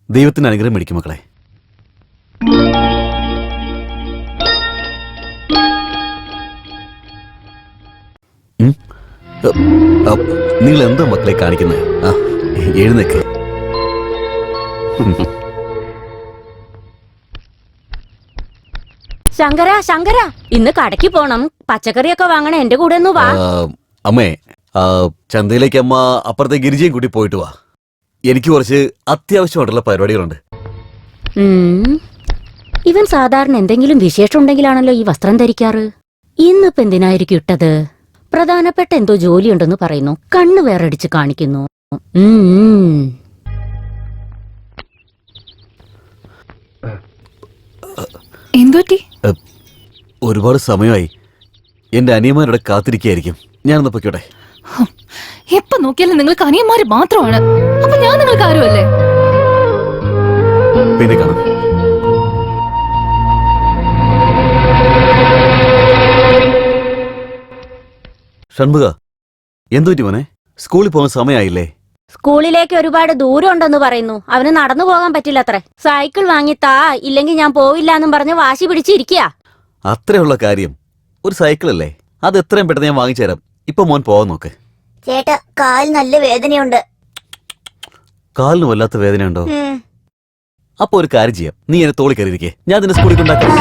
ദൈവത്തിന് അനുഗ്രഹം മേടിക്കും മക്കളെ. നിങ്ങൾ എന്താ മക്കളെ കാണിക്കുന്നത്? എഴുന്നേക്ക്. ശങ്കര ശങ്കര, ഇന്ന് കടയ്ക്ക് പോണം. പച്ചക്കറിയൊക്കെ വാങ്ങണേ, എന്റെ കൂടെ ഒന്ന് വാ. അമ്മേ, ചന്തയിലേക്ക് അമ്മ അപ്പുറത്തെ ഗിരിജയും കൂട്ടി പോയിട്ട് വാ. എനിക്ക് കുറച്ച് അത്യാവശ്യമായിട്ടുള്ള പരിപാടികളുണ്ട്. ഇവൻ സാധാരണ എന്തെങ്കിലും വിശേഷം ഉണ്ടെങ്കിലാണല്ലോ ഈ വസ്ത്രം ധരിക്കാറ്. ഇന്നിപ്പോ എന്തിനായിരിക്കും ഇട്ടത്? പ്രധാനപ്പെട്ട എന്തോ ജോലിയുണ്ടെന്ന് പറയുന്നു. കണ്ണ് വേറടിച്ച് കാണിക്കുന്നു. എന്തുപറ്റി? ഒരുപാട് സമയമായി. എന്റെ അനിയന്മാരുടെ കാത്തിരിക്കായിരിക്കും. ഞാനൊന്ന് പൊയ്ക്കോട്ടെ. എപ്പോ നോക്കിയാലും നിങ്ങൾക്ക് അനിയന്മാര് മാത്രമാണ്. അപ്പൊ ഞാൻ നിങ്ങൾക്ക് ആരുമല്ലേ? പിന്നെ കാണാം. ഷൺമുഖ, എന്തുപറ്റി മോനെ? സ്കൂളിൽ പോകാൻ സമയമായില്ലേ? സ്കൂളിലേക്ക് ഒരുപാട് ദൂരം ഉണ്ടെന്ന് പറയുന്നു. അവന് നടന്നു പോകാൻ പറ്റില്ലത്രേ. സൈക്കിൾ വാങ്ങിത്താ, ഇല്ലെങ്കിൽ ഞാൻ പോവില്ല എന്നും പറഞ്ഞ് വാശി പിടിച്ചിരിക്കുക. അത്രയുള്ള കാര്യം. ഒരു സൈക്കിളല്ലേ, അത് എത്രയും പെട്ടെന്ന് ഞാൻ വാങ്ങിച്ചു തരാം. ഇപ്പൊ മോൻ പോവാൻ നോക്ക്. ചേട്ടാ, കാൽ നല്ല വേദനയുണ്ട്. കാലിന് വല്ലാത്ത വേദനയുണ്ടോ? അപ്പൊ ഒരു കാര്യം ചെയ്യാം, നീ എന്നെ തോളി കയറിയിരിക്കേ, ഞാൻ നിന്നെ സ്കൂളിൽ കൊണ്ടാക്കാം.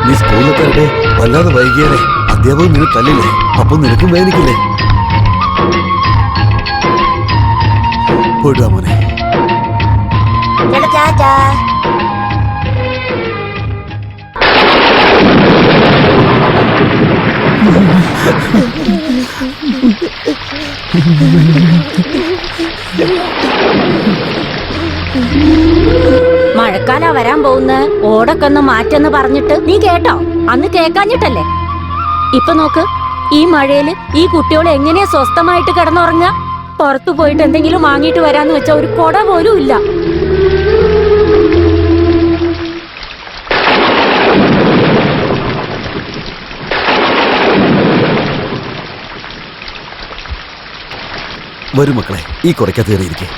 നീ സ്കൂളിലെത്തരട്ടെ, വല്ലാതെ വൈകിയാലേ അധ്യാപകൻ നിന്നെ തല്ലില്ലേ, അപ്പൊ നിനക്കും വേദനിക്കില്ലേ? പോയിട്ട് വാ മോനെ. മഴക്കാല വരാൻ പോകുന്ന, ഓടൊക്കെ ഒന്ന് മാറ്റെന്ന് പറഞ്ഞിട്ട് നീ കേട്ടോ? അന്ന് കേക്കാഞ്ഞിട്ടല്ലേ. ഇപ്പൊ നോക്ക്, ഈ മഴയില് ഈ കുട്ടികളെ എങ്ങനെയാ സ്വസ്ഥമായിട്ട് കിടന്നുറങ്ങുക? പുറത്തു പോയിട്ട് എന്തെങ്കിലും വാങ്ങിയിട്ട് വരാന്ന് വെച്ചാ ഒരു കൊട പോലും ഇല്ല. വരും മക്കളെ, ഈ കുടയ്ക്കകത്ത് കയറിയിരിക്കേ.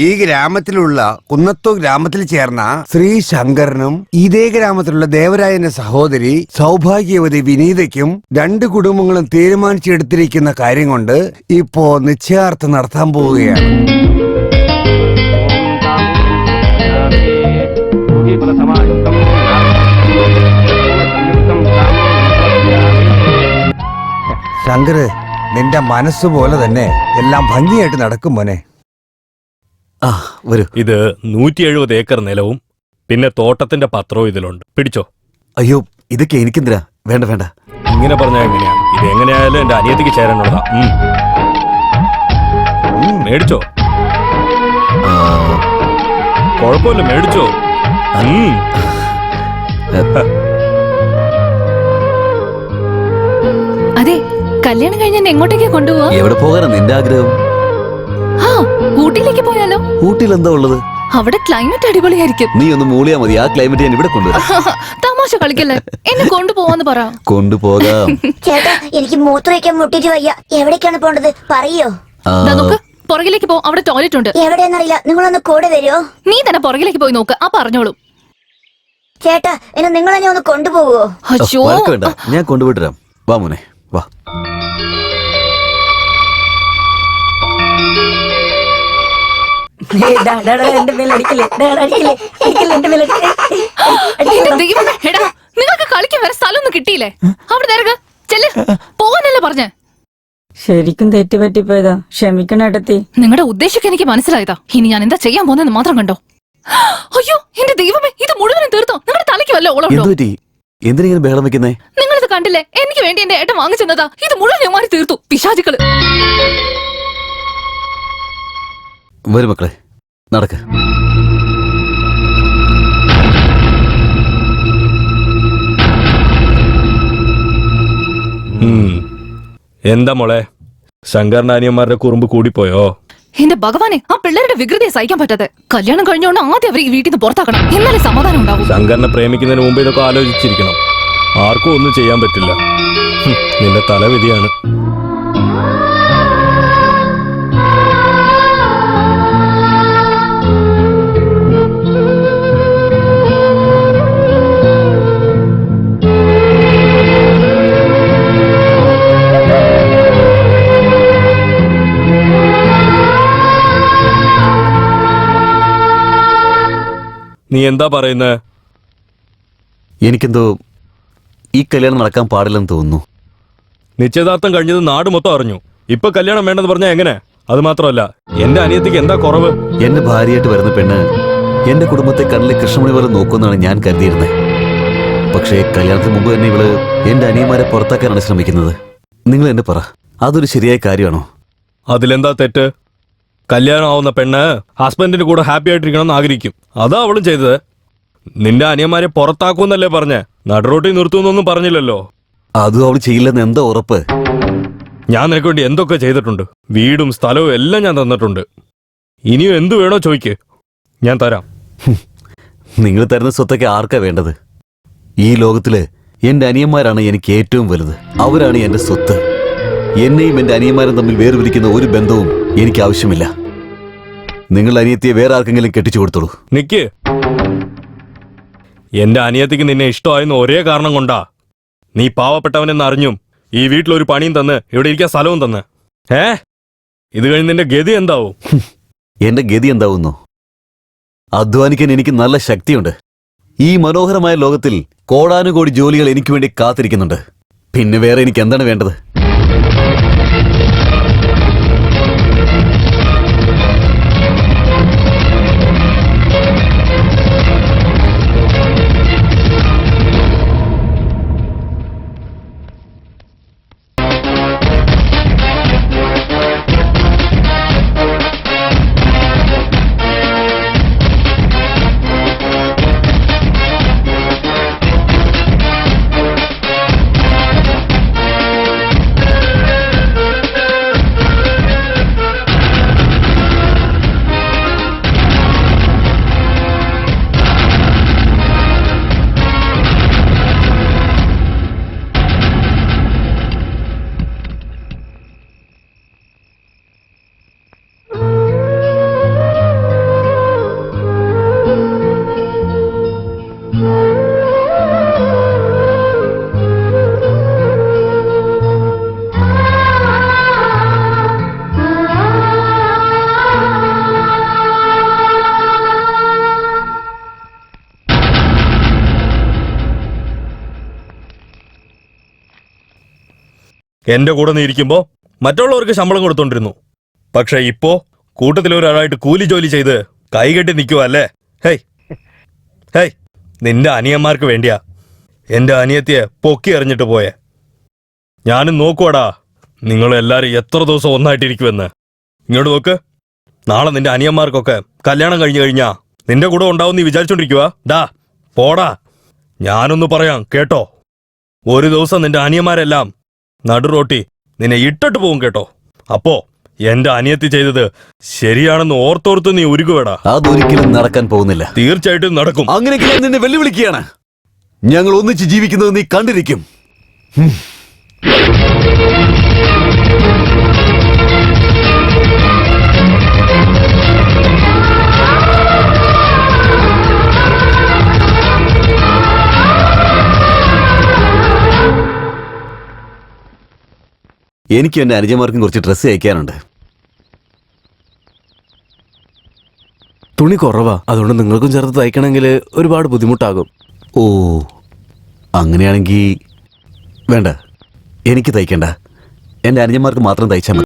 ഈ ഗ്രാമത്തിലുള്ള കുന്നത്തോ ഗ്രാമത്തിൽ ചേർന്ന ശ്രീ ശങ്കരനും ഇതേ ഗ്രാമത്തിലുള്ള ദേവരായന്റെ സഹോദരി സൗഭാഗ്യവതി വിനീതയ്ക്കും രണ്ട് കുടുംബങ്ങളും തീരുമാനിച്ചെടുത്തിരിക്കുന്ന കാര്യം കൊണ്ട് ഇപ്പോ നിശ്ചയാർത്ഥം നടത്താൻ പോവുകയാണ്. ശങ്കര്, നിന്റെ മനസ്സുപോലെ തന്നെ എല്ലാം ഭംഗിയായിട്ട് നടക്കും മോനെ. ഇത് 170 ഏക്കർ നിലവും പിന്നെ തോട്ടത്തിന്റെ പത്രവും ഇതിലുണ്ട്. പിടിച്ചോ. അയ്യോ, ഇതൊക്കെ എനിക്കെന്തിനാ? വേണ്ട വേണ്ട. ഇങ്ങനെ പറഞ്ഞാൽ എങ്ങനെയാ? ഇത് എങ്ങനെയായാലും എന്റെ അനിയത്തിക്ക് ചേരാനുള്ളതാ. മേടിച്ചോ, കുഴപ്പമില്ല, മേടിച്ചോ. അതെ, കല്യാണം കഴിഞ്ഞ എങ്ങോട്ടേക്കാ കൊണ്ടുപോവാ? എവിടെ പോകാനാ നിന്റെ ആഗ്രഹം? ഊട്ടിയിലേക്ക് പോയാലോ? ഊട്ടിയിൽ എന്താ ഉള്ളത്? അവിടെ ക്ലൈമറ്റ് അടിപൊളിയായിരിക്കും. നീ ഒന്ന് മൂളിയാ മതി, ആ ക്ലൈമറ്റ് ഞാൻ ഇവിടെ കൊണ്ടുവരാം. തമാശ കളിക്കല്ലേ, എന്നെ കൊണ്ടുപോവാന്ന് പറ. കൊണ്ടുപോകാം. ചേട്ടാ, എനിക്ക് മൂത്രമൊഴിക്കാൻ മുട്ടിട്ട് വയ്യ. എവിടേക്കാണ് പോണ്ടത് പറയോ? നോക്ക്, പുറകിലേക്ക് പോ, അവിടെ ടോയ്ലറ്റ് ഉണ്ട്. എവിടെയെന്നറിയില്ല, നിങ്ങളൊന്ന് കൂടെ വരുമോ? നീ തന്നെ പുറകിലേക്ക് പോയി നോക്ക്, ആ പറഞ്ഞോളൂ. ചേട്ടാ, എന്നെ നിങ്ങൾ തന്നെ ഒന്ന് കൊണ്ടുപോകുവോ? ഞാൻ കൊണ്ടുപോയിട്ടരാം. വാ മോനെ, വാ. എന്റെ മേലടിക്കല്ലേ, എന്റെ മേലടിക്കല്ലേ. എന്റെ ദൈവമേ, എടാ നിങ്ങൾക്ക് കളിക്കാൻ വരെ സ്ഥലമൊന്നും കിട്ടിയില്ലേ? അവിടെ നേരക്ക് ചെല്ല്, പോകാനല്ലേ പറഞ്ഞേ? ശരിക്കും തെറ്റുപറ്റിപ്പോയതാ, ക്ഷമിക്കണം ഏട്ടത്തി. നിങ്ങളുടെ ഉദ്ദേശമൊക്കെ എനിക്ക് മനസ്സിലായതാ. ഇനി ഞാൻ എന്താ ചെയ്യാൻ പോകുന്നതെന്ന് മാത്രം കണ്ടോ. അയ്യോ എന്റെ ദൈവമേ, ഇത് മുഴുവനും തീർത്തോ? നിങ്ങളുടെ തലയ്ക്ക് വല്ല ഓളമുണ്ടോ? എന്തു പറ്റി? എന്തിനിങ്ങനെ ബഹളം വെക്കുന്നേ? നിങ്ങളിത് കണ്ടില്ലേ? എനിക്ക് വേണ്ടി എന്റെ ഏട്ടൻ വാങ്ങിച്ചെന്നതാ. ഇത് മുഴുവൻ ഞാൻ മാറി തീർത്തു, പിശാചുക്കള്. വരും മക്കളെ, നടക്ക്. എന്താ മോളെ, ശങ്കരനാനിയന്മാരുടെ കുറുമ്പ് കൂടിപ്പോയോ? എന്റെ ഭഗവാനെ, ആ പിള്ളേരുടെ വികൃതിയെ സഹിക്കാൻ പറ്റാതെ. കല്യാണം കഴിഞ്ഞോണ്ട് ആദ്യം അവർ ഈ വീട്ടിൽ നിന്ന് പുറത്താക്കണം, എന്നാലേ സമാധാനം ഉണ്ടാവും. ശങ്കരനെ പ്രേമിക്കുന്നതിന് മുമ്പ് ഇതൊക്കെ ആലോചിച്ചിരിക്കണം. ആർക്കും ഒന്നും ചെയ്യാൻ പറ്റില്ല. നിന്റെ തലവിധിയാണ്. നീ എന്താ പറയുന്നത്? എനിക്കെന്തോ ഈ കല്യാണം നടക്കാൻ പാടില്ലെന്ന് തോന്നുന്നു. നിശ്ചയദാർത്ഥം കഴിഞ്ഞത് നാട് മൊത്തം അറിഞ്ഞു. ഇപ്പൊ കല്യാണം വേണ്ടെന്ന് പറഞ്ഞാൽ എങ്ങനെ? അത് മാത്രമല്ല, എന്റെ അനിയത്തിക്ക് എന്താ കുറവ്? എന്റെ ഭാര്യയായിട്ട് വരുന്ന പെണ്ണ് എന്റെ കുടുംബത്തെ കണ്ണിലെ കൃഷ്ണമണി പോലെ നോക്കുമെന്നാണ് ഞാൻ കരുതിയിരുന്നത്. പക്ഷേ കല്യാണത്തിന് മുമ്പ് തന്നെ ഇവള് എന്റെ അനിയന്മാരെ പുറത്താക്കാനാണ് ശ്രമിക്കുന്നത്. നിങ്ങൾ എന്നെ പറ, അതൊരു ശരിയായ കാര്യമാണോ? അതിലെന്താ തെറ്റ്? കല്യാണം ആവുന്ന പെണ്ണ് ഹസ്ബൻഡിന്റെ കൂടെ ഹാപ്പി ആയിട്ടിരിക്കണമെന്ന് ആഗ്രഹിക്കും. അതാ അവളും ചെയ്തത്. നിന്റെ അനിയന്മാരെ പുറത്താക്കൂന്നല്ലേ പറഞ്ഞേ, നടുറോട്ടി നിർത്തുന്നൊന്നും പറഞ്ഞില്ലല്ലോ. അതും അവൾ ചെയ്യില്ലെന്ന് എന്താ ഉറപ്പ്? ഞാൻ നിനക്ക് വേണ്ടി എന്തൊക്കെ ചെയ്തിട്ടുണ്ട്. വീടും സ്ഥലവും എല്ലാം ഞാൻ തന്നിട്ടുണ്ട്. ഇനിയും എന്തു വേണോ ചോദിക്ക്, ഞാൻ തരാം. നിങ്ങൾ തരുന്ന സ്വത്തൊക്കെ ആർക്കാ വേണ്ടത്? ഈ ലോകത്തില് എന്റെ അനിയന്മാരാണ് എനിക്ക് ഏറ്റവും വലുത്. അവരാണ് എന്റെ സ്വത്ത്. എന്നെയും എന്റെ അനിയന്മാരും തമ്മിൽ വേർപിരിക്കുന്ന ഒരു ബന്ധവും എനിക്ക് ആവശ്യമില്ല. നിങ്ങൾ അനിയത്തിയെ വേറെ ആർക്കെങ്കിലും കെട്ടിച്ചു കൊടുത്തോളൂ. നിക്ക്, എന്റെ അനിയത്തിക്ക് നിന്നെ ഇഷ്ടമായെന്ന് ഒരേ കാരണം കൊണ്ടാ നീ പാവപ്പെട്ടവനെന്ന് അറിഞ്ഞും ഈ വീട്ടിലൊരു പണിയും തന്ന് ഇവിടെ ഇരിക്കാൻ സ്ഥലവും തന്ന്. ഇത് കഴിഞ്ഞ് നിന്റെ ഗതി എന്താവും? എന്റെ ഗതി എന്താവുന്നോ? അധ്വാനിക്കാൻ എനിക്ക് നല്ല ശക്തിയുണ്ട്. ഈ മനോഹരമായ ലോകത്തിൽ കോടാനുകോടി ജോലികൾ എനിക്ക് വേണ്ടി കാത്തിരിക്കുന്നുണ്ട്. പിന്നെ വേറെ എനിക്ക് എന്താണ് വേണ്ടത്? എന്റെ കൂടെ നീ ഇരിക്കുമ്പോ മറ്റുള്ളവർക്ക് ശമ്പളം കൊടുത്തോണ്ടിരുന്നു. പക്ഷെ ഇപ്പോ കൂട്ടത്തിലൊരാളായിട്ട് കൂലി ജോലി ചെയ്ത് കൈകെട്ടി നിൽക്കുവാ അല്ലേ? ഹേയ്, നിന്റെ അനിയന്മാർക്ക് വേണ്ടിയാ എന്റെ അനിയത്തിയെ പൊക്കി എറിഞ്ഞിട്ട് പോയെ. ഞാനും നോക്കുവാടാ നിങ്ങളെല്ലാരും എത്ര ദിവസം ഒന്നായിട്ടിരിക്കുമെന്ന്. ഇങ്ങോട്ട് നോക്ക്, നാളെ നിന്റെ അനിയന്മാർക്കൊക്കെ കല്യാണം കഴിഞ്ഞു കഴിഞ്ഞാ നിന്റെ കൂടെ ഉണ്ടാവും നീ വിചാരിച്ചോണ്ടിരിക്കുവാ? ഡാ പോടാ, ഞാനൊന്ന് പറയാം കേട്ടോ. ഒരു ദിവസം നിന്റെ അനിയന്മാരെല്ലാം നടുറോട്ടി നിന്നെ ഇട്ടിട്ട് പോകും കേട്ടോ. അപ്പോ എന്റെ അനിയത്തി ചെയ്തത് ശരിയാണെന്ന് ഓർത്തോർത്ത് നീ ഉരുകുവേടാ. അതൊരിക്കലും നടക്കാൻ പോകുന്നില്ല. തീർച്ചയായിട്ടും നടക്കും. അങ്ങനെയൊക്കെ ഞാൻ നിന്നെ വെല്ലുവിളിക്കുകയാണ്. ഞങ്ങൾ ഒന്നിച്ച് ജീവിക്കുന്നത് നീ കണ്ടിരിക്കും. എനിക്ക് എന്റെ അനുജന്മാർക്കും കുറച്ച് ഡ്രസ്സ് അയക്കാനുണ്ട്. തുണി കുറവാ, അതുകൊണ്ട് നിങ്ങൾക്കും ചേർത്ത് തയ്ക്കണമെങ്കിൽ ഒരുപാട് ബുദ്ധിമുട്ടാകും. ഓ അങ്ങനെയാണെങ്കിൽ വേണ്ട, എനിക്ക് തയ്ക്കണ്ട. എൻ്റെ അനുജന്മാർക്ക് മാത്രം തയ്ച്ചാൽ മതി.